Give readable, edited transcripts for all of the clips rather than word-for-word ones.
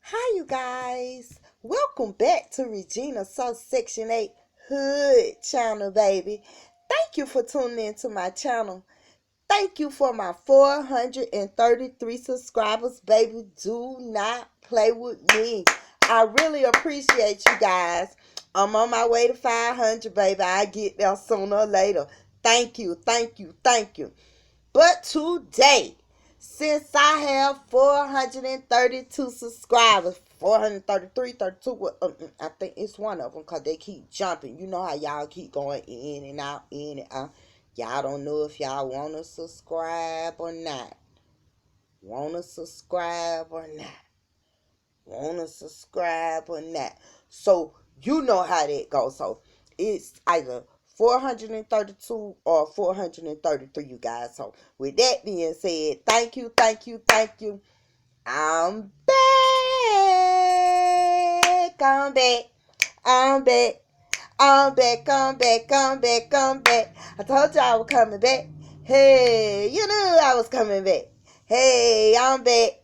Hi, you guys. Welcome back to Regina Sauce Section 8 Hood channel, baby. Thank you for tuning in to my channel. Thank you for my 433 subscribers, baby. Do not play with me. I really appreciate you guys. I'm on my way to 500, baby. I get there sooner or later. Thank you, thank you, thank you. But today, since I have 432 subscribers, 433, 32, I think it's one of them because they keep jumping. You know how y'all keep going in and out, in and out. Y'all don't know if y'all want to subscribe or not. Want to subscribe or not. Want to subscribe or not. So, you know how that goes. So, it's either 432 or 433, you guys. So, with that being said, thank you, thank you, thank you. I'm back. I'm back. I'm back. I'm back. I'm back. I'm back. I'm back. I told you I was coming back. Hey, you knew I was coming back. Hey, I'm back.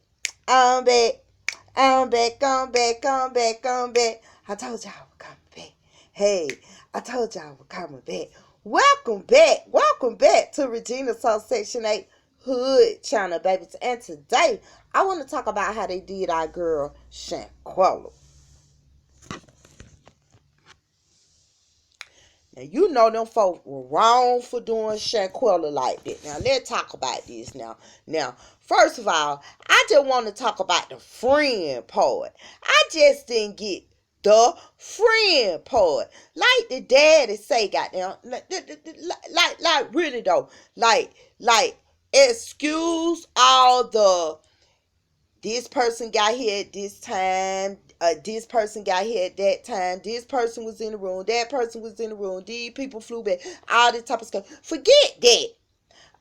I'm back. I'm back. I'm back. I'm back. I'm back. I told you I was coming back. Hey, I told you I was coming back. Welcome back. Welcome back to Regina Sauce Section 8 Hood channel, baby. And today, I want to talk about how they did our girl, Shanquella. Now, you know them folks were wrong for doing Shanquella like that. Now, let's talk about this now. Now, first of all, I just want to talk about the friend part. I just didn't get the friend part. Like the daddy say, goddamn, like really though, like, excuse all the this person got here at this time. This person got here at that time. This person was in the room. That person was in the room. These people flew back. All this type of stuff. Forget that.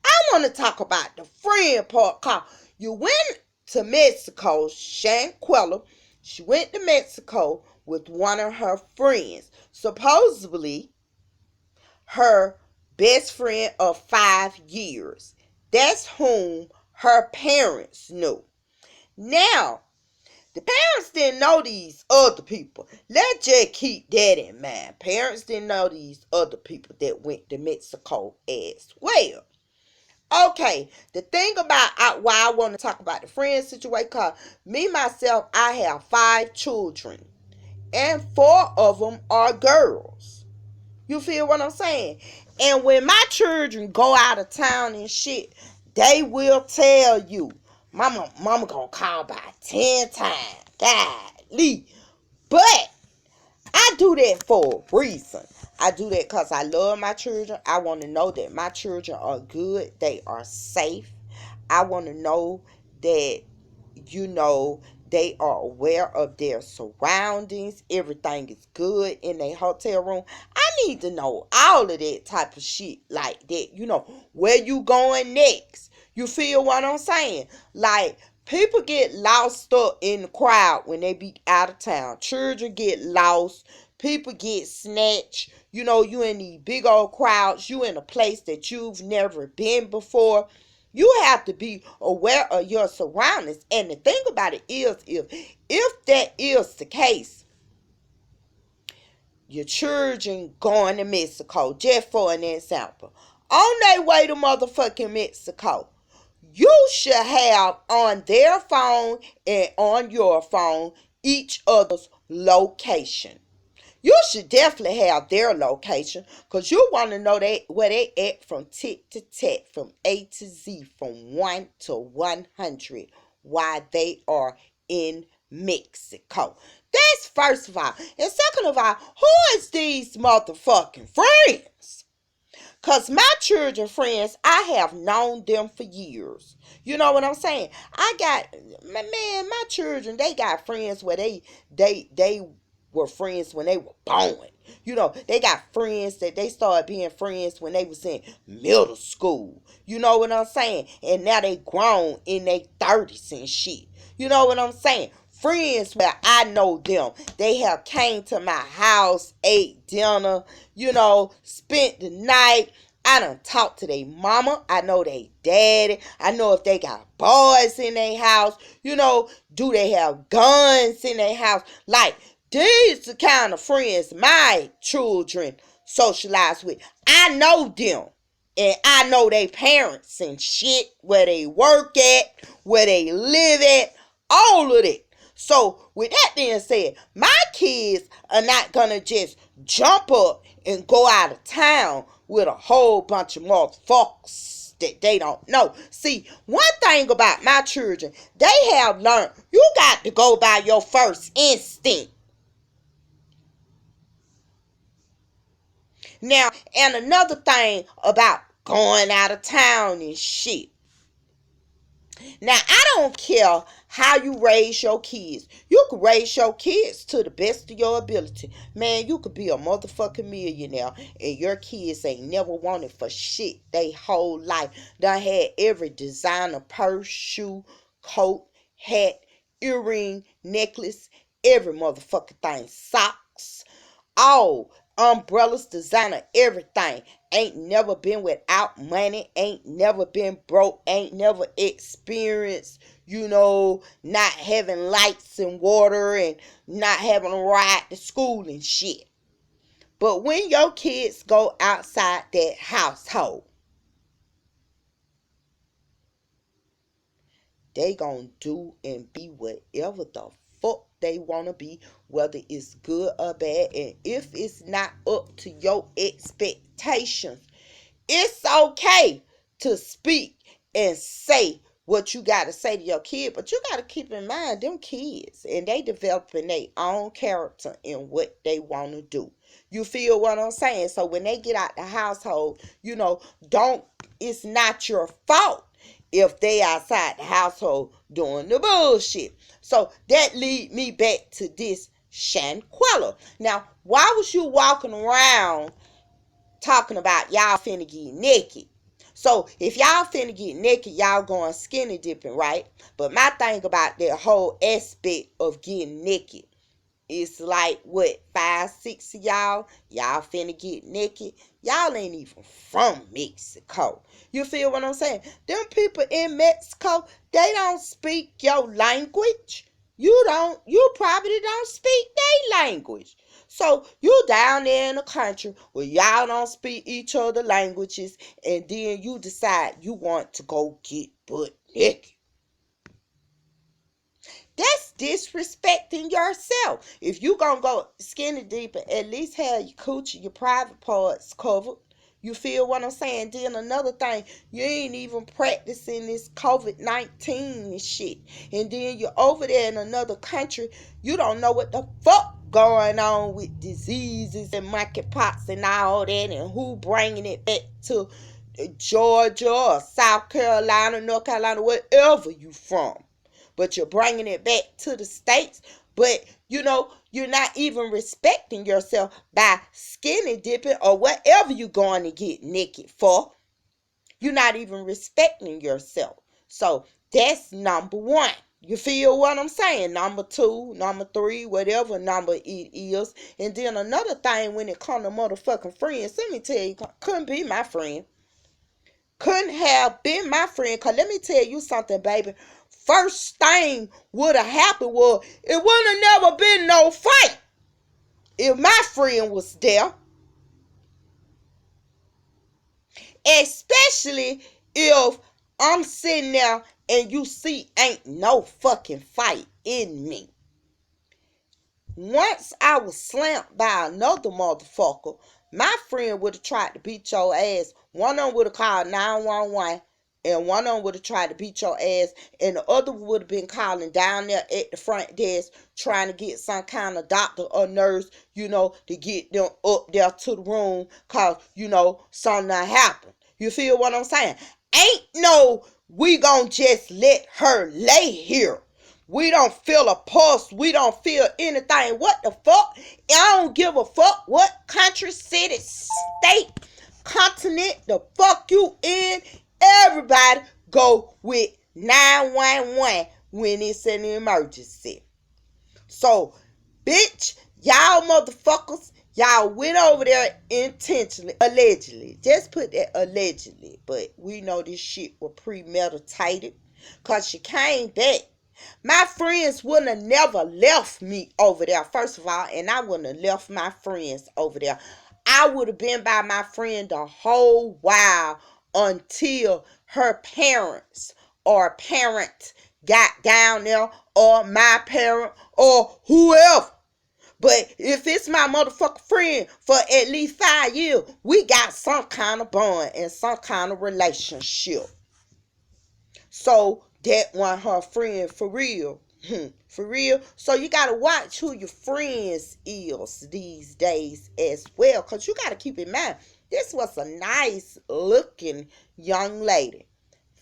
I want to talk about the friend part. Cause you went to Mexico, Shanquella. She went to Mexico with one of her friends. Supposedly, her best friend of 5 years. That's whom her parents knew. Now, the parents didn't know these other people. Let's just keep that in mind. Parents didn't know these other people that went to Mexico as well. Okay, the thing about why I want to talk about the friend situation, because me, myself, I have 5 children, and 4 of them are girls. You feel what I'm saying? And when my children go out of town and shit, they will tell you, mama gonna call by 10 times. Golly. But I do that for a reason. I do that because I love my children. I want to know that my children are good. They are safe. I want to know that, you know, they are aware of their surroundings. Everything is good in their hotel room. I need to know all of that type of shit like that. You know, where you going next? You feel what I'm saying? Like, people get lost up in the crowd when they be out of town. Children get lost. People get snatched. You know, you in these big old crowds. You in a place that you've never been before. You have to be aware of your surroundings. And the thing about it is, if that is the case, your children going to Mexico, just for an example, on their way to motherfucking Mexico, you should have on their phone and on your phone each other's location. You should definitely have their location because you want to know where they at from tit to tat, from A to Z, from 1 to 100, while they are in Mexico. That's first of all. And second of all, who is these motherfucking friends? Because my children friends, I have known them for years. You know what I'm saying? I got, man, my children, they got friends where they were friends when they were born. You know, they got friends that they started being friends when they was in middle school. You know what I'm saying? And now they grown in their 30s and shit. You know what I'm saying? Friends where I know them. They have came to my house, ate dinner, you know, spent the night. I done talked to their mama. I know they daddy. I know if they got boys in their house. Do they have guns in their house? Like, these the kind of friends my children socialize with. I know them. And I know they parents and shit, where they work at, where they live at, all of that. So, with that being said, my kids are not gonna just jump up and go out of town with a whole bunch of motherfuckers that they don't know. See, one thing about my children, they have learned you got to go by your first instinct. Now, and another thing about going out of town and shit. Now, I don't care how you raise your kids. You can raise your kids to the best of your ability. Man, you could be a motherfucking millionaire and your kids ain't never wanted for shit they whole life. Done had every designer purse, shoe, coat, hat, earring, necklace, every motherfucking thing. Socks, all umbrellas, designer, everything. Ain't never been without money, ain't never been broke, ain't never experienced, not having lights and water and not having a ride to school and shit. But when your kids go outside that household, they gonna do and be whatever the fuck they wanna be, whether it's good or bad. And if it's not up to your expectations, it's okay to speak and say what you got to say to your kid, but you got to keep in mind them kids and they developing their own character in what they want to do. You feel what I'm saying? So when they get out the household, don't it's not your fault if they outside the household doing the bullshit. So that lead me back to this Shanquella. Now, why was you walking around talking about y'all finna get naked? So if y'all finna get naked, y'all going skinny dipping, right? But my thing about that whole aspect of getting naked, it's like, what, 5, 6 of y'all finna get naked. Y'all ain't even from Mexico. You feel what I'm saying? Them people in Mexico, they don't speak your language. You probably don't speak their language. So you down there in the country where y'all don't speak each other languages, and then you decide you want to go get butt naked. That's disrespecting yourself. If you gonna go skinny deep, at least have your coochie, your private parts covered. You feel what I'm saying? Then another thing, you ain't even practicing this COVID-19 and shit. And then you're over there in another country, you don't know what the fuck going on with diseases and monkeypox and all that, and who bringing it back to Georgia or South Carolina, North Carolina, wherever you from. But you're bringing it back to the States. But, you're not even respecting yourself by skinny dipping or whatever you're going to get naked for. You're not even respecting yourself. So that's number one. You feel what I'm saying? Number 2, number 3, whatever number it is. And then another thing, when it comes to motherfucking friends, let me tell you, couldn't be my friend. Couldn't have been my friend. Because let me tell you something, baby. First thing would have happened was it would have never been no fight if my friend was there. Especially if I'm sitting there and you see ain't no fucking fight in me. Once I was slammed by another motherfucker, my friend would have tried to beat your ass. One of them would have called 911. And one of them would have tried to beat your ass, and the other would have been calling down there at the front desk trying to get some kind of doctor or nurse, to get them up there to the room because, something happened. You feel what I'm saying? Ain't no, we gonna just let her lay here. We don't feel a pulse. We don't feel anything. What the fuck? I don't give a fuck what country, city, state, continent the fuck you in. Everybody go with 911 when it's an emergency. So, bitch, y'all motherfuckers Y'all went over there intentionally, allegedly. Just put that allegedly. But we know this shit was premeditated. Cause she came back. My friends wouldn't have never left me over there, first of all, and I wouldn't have left my friends over there. I would have been by my friend the whole while until her parents or parent got down there, or my parent, or whoever. But if it's my motherfucking friend for at least 5 years, we got some kind of bond and some kind of relationship. So that one her friend for real. For real. So you gotta watch who your friends is these days as well. Cause you gotta keep in mind, this was a nice looking young lady.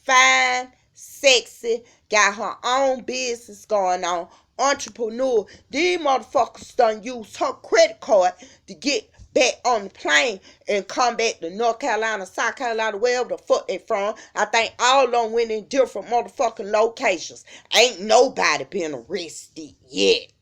Fine, sexy, got her own business going on, entrepreneur. These motherfuckers done use her credit card to get back on the plane and come back to North Carolina, South Carolina, wherever the fuck they from. I think all of them went in different motherfucking locations. Ain't nobody been arrested yet.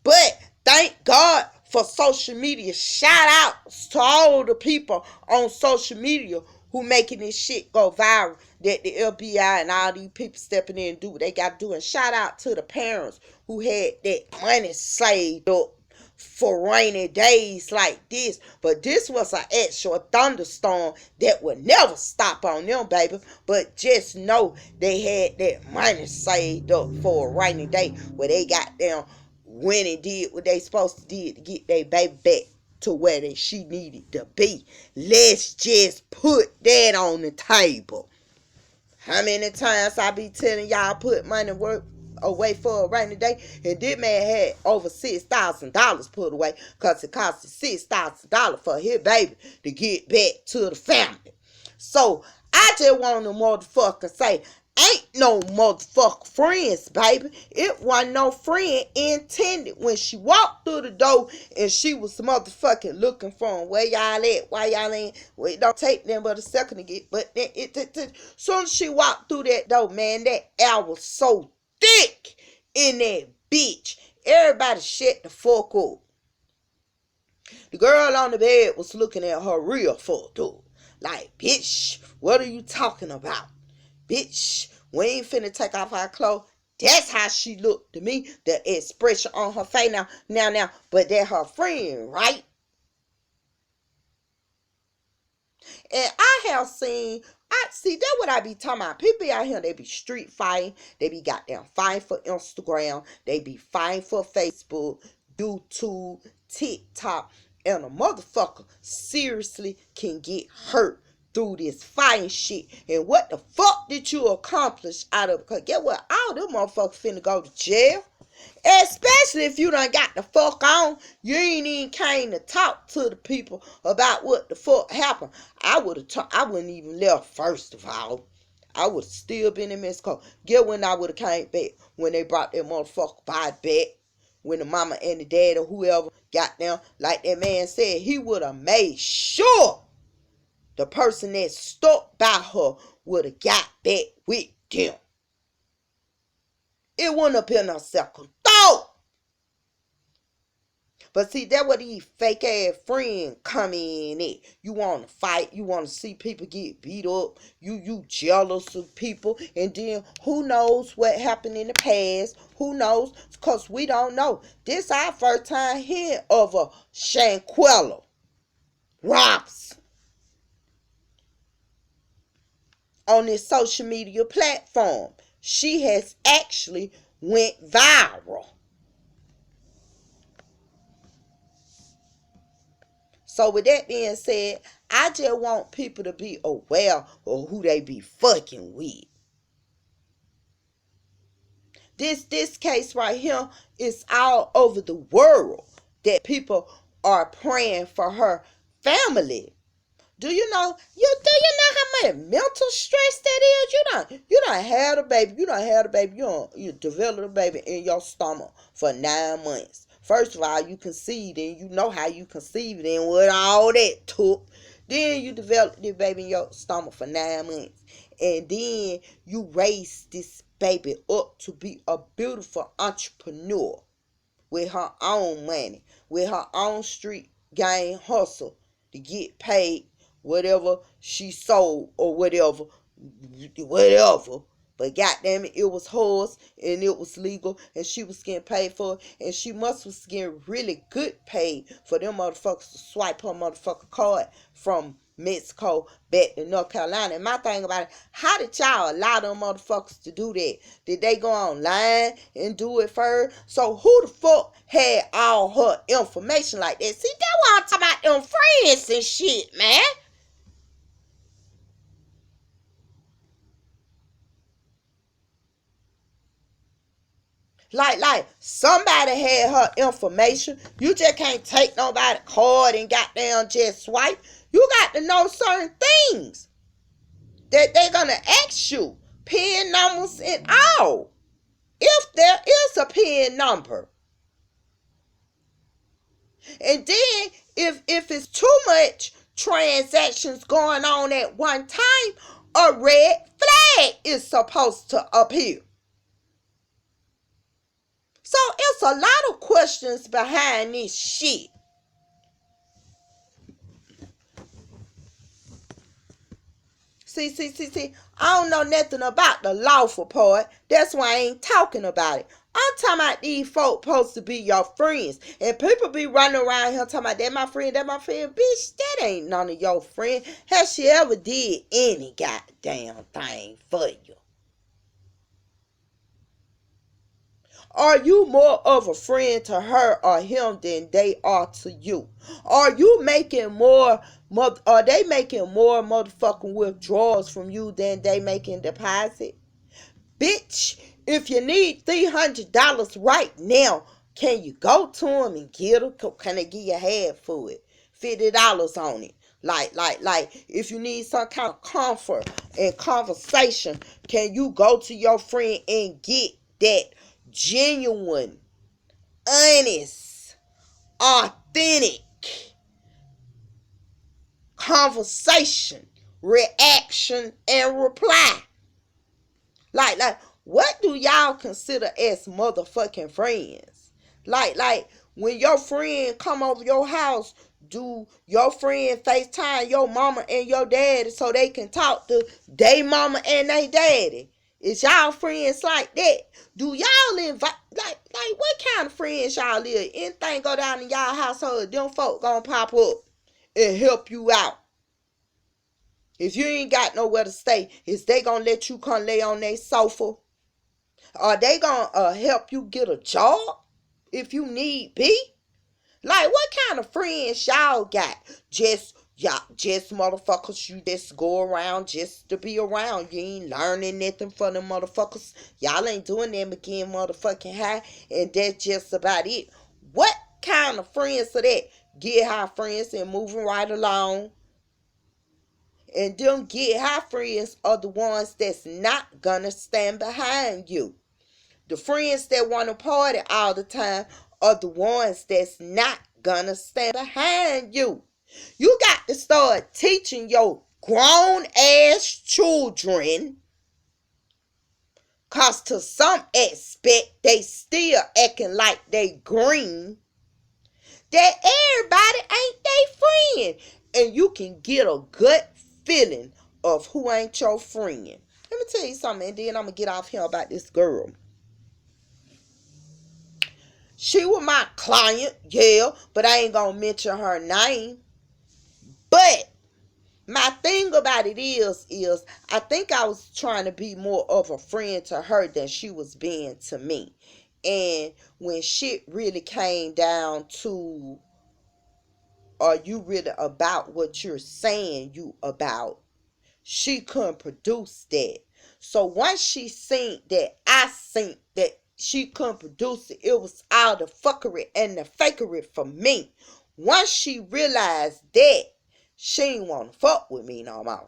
But thank God for social media. Shout outs to all the people on social media who making this shit go viral. That the FBI and all these people stepping in and do what they got to do. And shout out to the parents who had that money saved up for rainy days like this. But this was an actual thunderstorm that would never stop on them, baby. But just know they had that money saved up for a rainy day where they got them went and did what they supposed to do to get their baby back to where she needed to be. Let's just put that on the table. How many times I be telling y'all put money work away for a rainy day, and this man had over $6,000 put away because it cost $6,000 for his baby to get back to the family. So I just want to motherfucker say, ain't no motherfucker friends, baby. It wasn't no friend intended when she walked through the door and she was motherfucking looking for him. Where y'all at? Why y'all ain't? Well, it don't take them but a second to get. But soon as she walked through that door, man, that air was so thick in that bitch. Everybody shut the fuck up. The girl on the bed was looking at her real fucked up. Like, bitch, what are you talking about? Bitch, we ain't finna take off our clothes. That's how she looked to me. The expression on her face now. But that her friend, right? And I have seen, I see that what I be talking about. People out here, they be street fighting. They be goddamn fighting for Instagram. They be fighting for Facebook, YouTube, TikTok. And a motherfucker seriously can get hurt through this fighting shit. And what the fuck did you accomplish out of it? Because get what? All them motherfuckers finna go to jail. Especially if you done got the fuck on. You ain't even came to talk to the people about what the fuck happened. I wouldn't even left first of all. I would have still been in Mexico. Get when I would have came back. When they brought that motherfucker body back. When the mama and the dad or whoever got them. Like that man said, he would have made sure the person that stuck by her would have got back with them. It wouldn't have been a second thought. But see, that's what these fake ass friends come in at. You want to fight. You want to see people get beat up. You jealous of people. And then who knows what happened in the past. Who knows? Because we don't know. This our first time hearing of a Shanquella Robson on this social media platform. She has actually went viral. So with that being said, I just want people to be aware of who they be fucking with. This case right here is all over the world that people are praying for her family. Do you know how much mental stress that is? You done had a baby. You developed a baby in your stomach for 9 months. First of all, you conceived and you know how you conceived and what all that took. Then you developed this baby in your stomach for 9 months. And then you raised this baby up to be a beautiful entrepreneur with her own money, with her own street gang hustle to get paid whatever she sold or whatever, whatever. But goddamn it, it was hers and it was legal and she was getting paid for it, and she must was getting really good paid for them motherfuckers to swipe her motherfucking card from Mexico back to North Carolina. And my thing about it, how did y'all allow them motherfuckers to do that? Did they go online and do it first? So who the fuck had all her information like that? See, that's why I'm talking about them friends and shit, man. Like somebody had her information. You just can't take nobody card and goddamn just swipe. You got to know certain things that they're gonna ask you. PIN numbers and all. If there is a PIN number. And then if it's too much transactions going on at one time, a red flag is supposed to appear. So it's a lot of questions behind this shit. See. I don't know nothing about the lawful part. That's why I ain't talking about it. I'm talking about these folk supposed to be your friends. And people be running around here talking about that my friend, that my friend. Bitch, that ain't none of your friend. Has she ever did any goddamn thing for you? Are you more of a friend to her or him than they are to you? Are you making more? Are they making more motherfucking withdrawals from you than they making deposit? Bitch, if you need $300 right now, can you go to them and get them? Can they give you half for it? $50 on it. Like, if you need some kind of comfort and conversation, can you go to your friend and get that genuine, honest, authentic conversation, reaction, and reply? Like, what do y'all consider as motherfucking friends? Like, when your friend come over your house, do your friend FaceTime your mama and your daddy so they can talk to they mama and they daddy? Is y'all friends like that? Do y'all invite, like what kind of friends y'all live? Anything go down in y'all household, them folk gonna pop up and help you out. If you ain't got nowhere to stay, is they gonna let you come lay on their sofa? Are they gonna help you get a job if you need be? Like, what kind of friends y'all got? Just motherfuckers you just go around just to be around. You ain't learning nothing from them motherfuckers. Y'all ain't doing them again motherfucking high, and that's just about it. What kind of friends are that? Get high friends and moving right along. And them get high friends are the ones that's not gonna stand behind you. The friends that want to party all the time are the ones that's not gonna stand behind you. You got to start teaching your grown ass children, cause to some aspect they still acting like they green, that everybody ain't they friend. And you can get a gut feeling of who ain't your friend. Let me tell you something, and then I'm gonna get off here about this girl. She was my client, yeah, but I ain't gonna mention her name. But my thing about it is I think I was trying to be more of a friend to her than she was being to me. And when shit really came down to, are you really about what you're saying you about, she couldn't produce that. So once she seen that, I seen that she couldn't produce it. It was all the fuckery and the fakery for me. Once she realized that, she ain't want to fuck with me no more.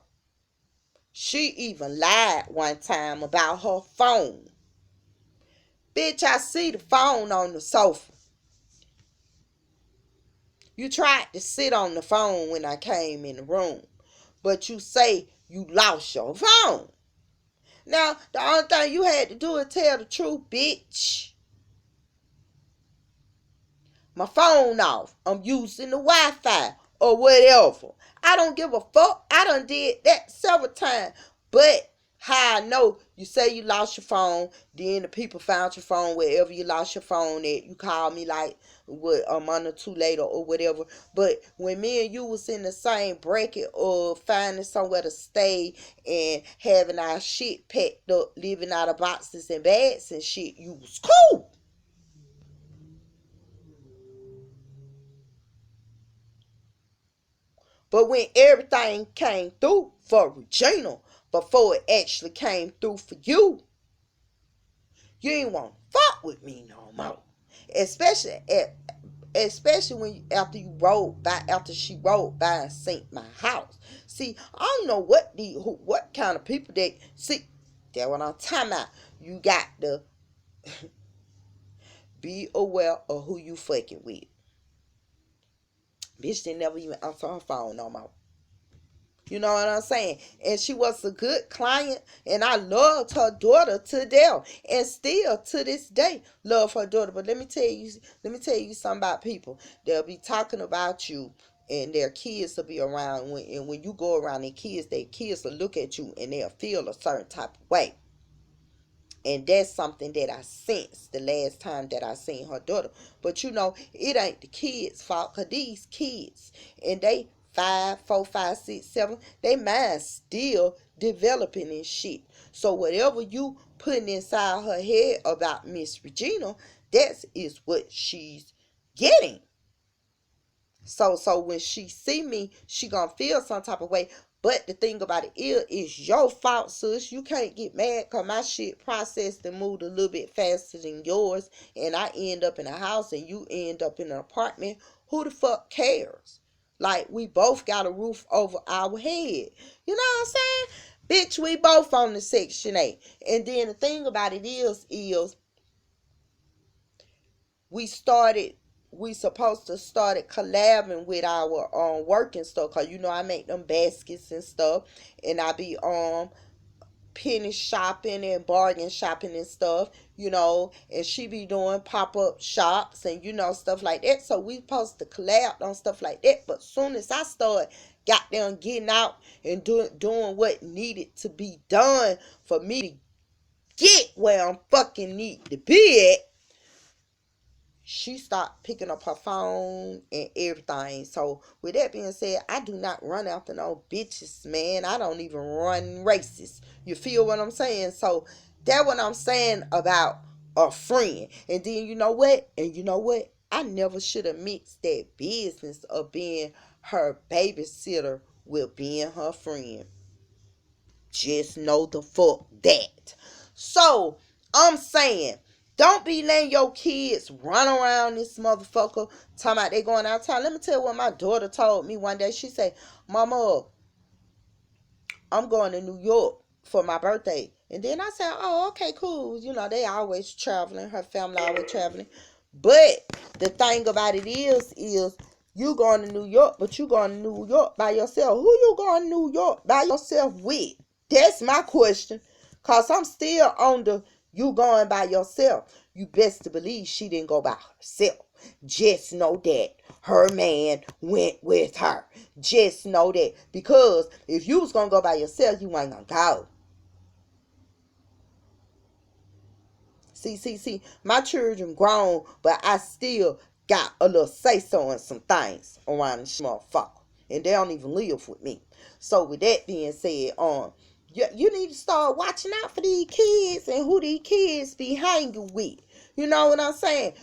She even lied one time about her phone. Bitch, I see the phone on the sofa. You tried to sit on the phone when I came in the room, but you say you lost your phone. Now, the only thing you had to do is tell the truth, bitch. my phone off. I'm using the Wi-Fi or whatever. I don't give a fuck. I done did that several times. But how I know, you say you lost your phone, then the people found your phone wherever you lost your phone at. You call me like what a month or two later or whatever. But when me and you was in the same bracket of finding somewhere to stay and having our shit packed up, living out of boxes and bags and shit, you was cool. But when everything came through for Regina, before it actually came through for you, you ain't want to fuck with me no more. Especially at, especially when after you rolled by, after she rolled by and seen my house. See, I don't know what kind of people that see. That what I'm talking about. You got to be aware of who you fucking with. Bitch didn't never even answer her phone no more. You know what I'm saying? And she was a good client, and I loved her daughter to death, and still to this day love her daughter. But let me tell you something about people. They'll be talking about you, and their kids will be around. And when you go around their kids will look at you, and they'll feel a certain type of way. And that's something that I sensed the last time that I seen her daughter. But you know, it ain't the kids' fault, cause these kids, and they 5, 4, 5, 6, 7, they mind still developing and shit. So whatever you putting inside her head about Miss Regina, that is what she's getting. So when she see me, she gonna feel some type of way. But the thing about it is your fault, sis. You can't get mad because my shit processed and moved a little bit faster than yours. And I end up in a house and you end up in an apartment. Who the fuck cares? Like, we both got a roof over our head. You know what I'm saying? Bitch, we both on the Section 8. And then the thing about it is we started we supposed to started collabing with our work and stuff, cause you know I make them baskets and stuff, and I be penny shopping and bargain shopping and stuff, you know, and she be doing pop-up shops and you know stuff like that. So we supposed to collab on stuff like that. But soon as I start goddamn getting out and doing what needed to be done for me to get where I'm fucking need to be at, she stopped picking up her phone and everything. So with that being said, I do not run after no bitches, man. I don't even run races. You feel what I'm saying? So that's what I'm saying about a friend. And then you know what? And you know what? I never should have mixed that business of being her babysitter with being her friend. Just know the fuck that. So I'm saying, don't be letting your kids run around this motherfucker talking about they going out of town. Let me tell you what my daughter told me one day. She said, Mama, I'm going to New York for my birthday. And then I said, oh, okay, cool. You know, they always traveling. Her family always traveling. But the thing about it is you going to New York, but you going to New York by yourself. Who you going to New York by yourself with? That's my question. Because I'm still on the you going by yourself. You best to believe she didn't go by herself. Just know that her man went with her. Just know that. Because if you was going to go by yourself, you ain't going to go. See, my children grown, but I still got a little say-so in some things around this motherfucker. And they don't even live with me. So with that being said, you need to start watching out for these kids and who these kids be hanging with. You know what I'm saying?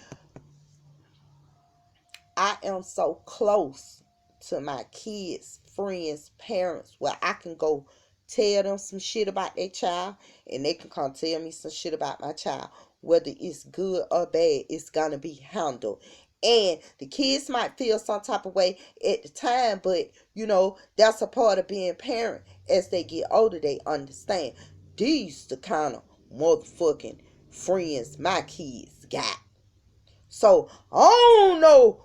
I am so close to my kids, friends, parents, where I can go tell them some shit about their child and they can come tell me some shit about my child. Whether it's good or bad, it's gonna be handled. And the kids might feel some type of way at the time, but you know, that's a part of being a parent. As they get older, they understand. These the kind of motherfucking friends my kids got. So I don't know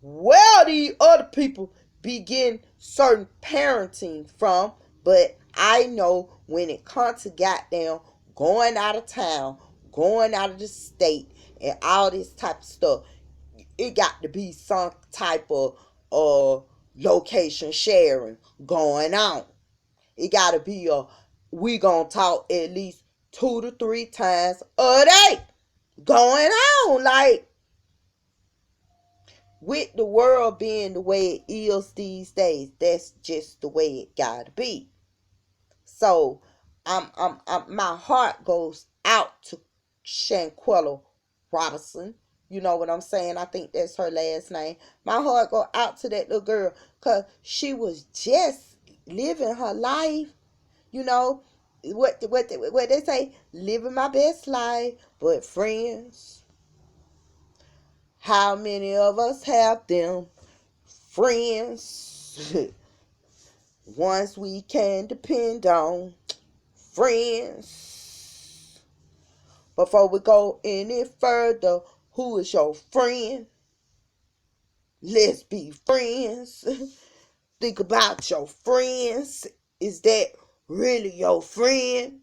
where the other people begin certain parenting from, but I know when it comes to goddamn going out of town, going out of the state, and all this type of stuff, it got to be some type of location sharing going on. It got to be we gonna talk at least 2 to 3 times a day going on. Like, with the world being the way it is these days, that's just the way it gotta be. So my heart goes out to Shanquella Robinson. You know what I'm saying? I think that's her last name. My heart go out to that little girl because she was just living her life. You know what they say? Living my best life. But friends, how many of us have them friends? Ones we can depend on. Friends. Before we go any further, who is your friend? Let's be friends. Think about your friends. Is that really your friend?